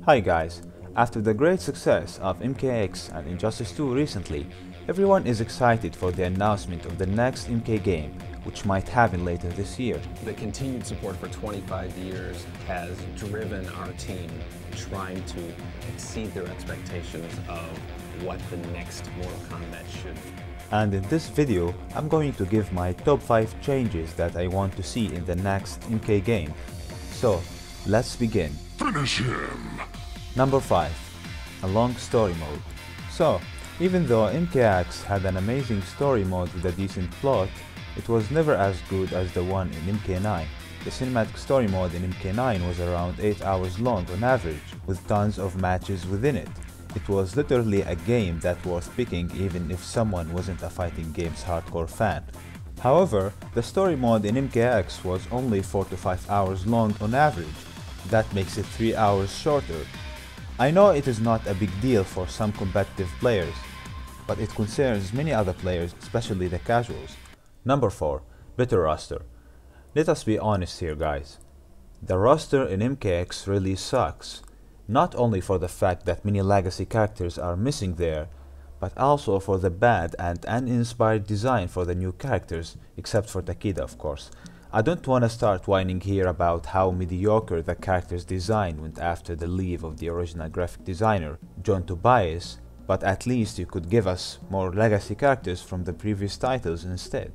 Hi guys, after the great success of MKX and Injustice 2 recently, everyone is excited for the announcement of the next MK game, which might happen later this year. The continued support for 25 years has driven our team trying to exceed their expectations of what the next Mortal Kombat should be. And in this video, I'm going to give my top 5 changes that I want to see in the next MK game. So, let's begin. Finish him! Number 5. A long story mode. So, even though MKX had an amazing story mode with a decent plot, it was never as good as the one in MK9. The cinematic story mode in MK9 was around 8 hours long on average, with tons of matches within it. It was literally a game that worth picking even if someone wasn't a fighting games hardcore fan. However, the story mode in MKX was only 4 to 5 hours long on average. That makes it 3 hours shorter. I know it is not a big deal for some competitive players, but it concerns many other players, especially the casuals. Number 4. Better roster. Let us be honest here guys. The roster in MKX really sucks. Not only for the fact that many legacy characters are missing there, but also for the bad and uninspired design for the new characters, except for Takeda of course. I don't want to start whining here about how mediocre the character's design went after the leave of the original graphic designer, John Tobias, but at least you could give us more legacy characters from the previous titles instead.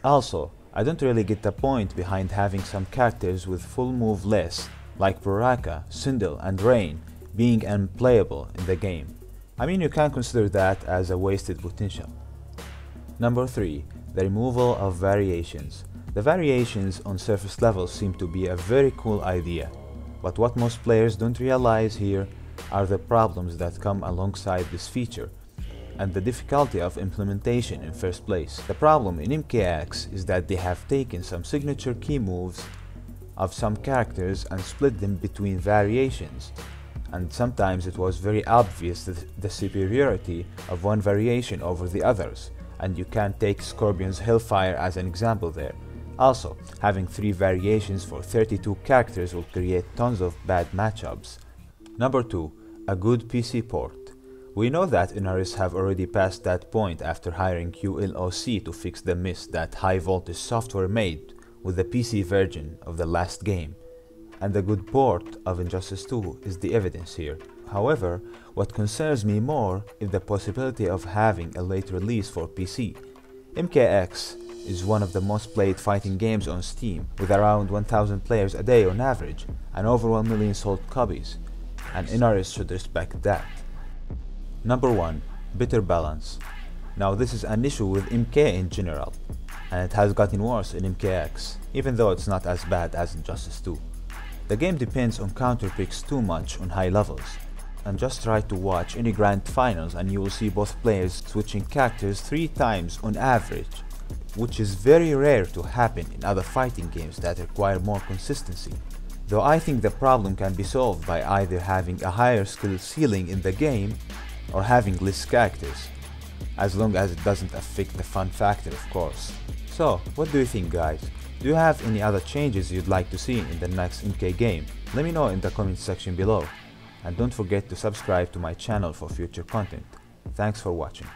Also, I don't really get the point behind having some characters with full move lists, like Baraka, Sindel and Rain, being unplayable in the game. I mean, you can consider that as a wasted potential. Number 3. The removal of variations. The variations on surface levels seem to be a very cool idea, but what most players don't realize here are the problems that come alongside this feature, and the difficulty of implementation in first place. The problem in MKX is that they have taken some signature key moves of some characters and split them between variations, and sometimes it was very obvious that the superiority of one variation over the others, and you can take Scorpion's Hellfire as an example there. Also, having 3 variations for 32 characters will create tons of bad matchups. Number 2. A good PC port. We know that NRS have already passed that point after hiring QLOC to fix the mess that high voltage software made with the PC version of the last game, and the good port of Injustice 2 is the evidence here. However, what concerns me more is the possibility of having a late release for PC. MKX is one of the most played fighting games on Steam, with around 1000 players a day on average, and over 1 million sold copies, and NRS should respect that. Number 1. Better balance. Now this is an issue with MK in general, and it has gotten worse in MKX, even though it's not as bad as Injustice 2. The game depends on counter picks too much on high levels, and just try to watch any grand finals and you will see both players switching characters 3 times on average, which is very rare to happen in other fighting games that require more consistency. Though I think the problem can be solved by either having a higher skill ceiling in the game or having less characters, as long as it doesn't affect the fun factor of course. So, what do you think guys? Do you have any other changes you'd like to see in the next MK game? Let me know in the comment section below, and don't forget to subscribe to my channel for future content. Thanks for watching.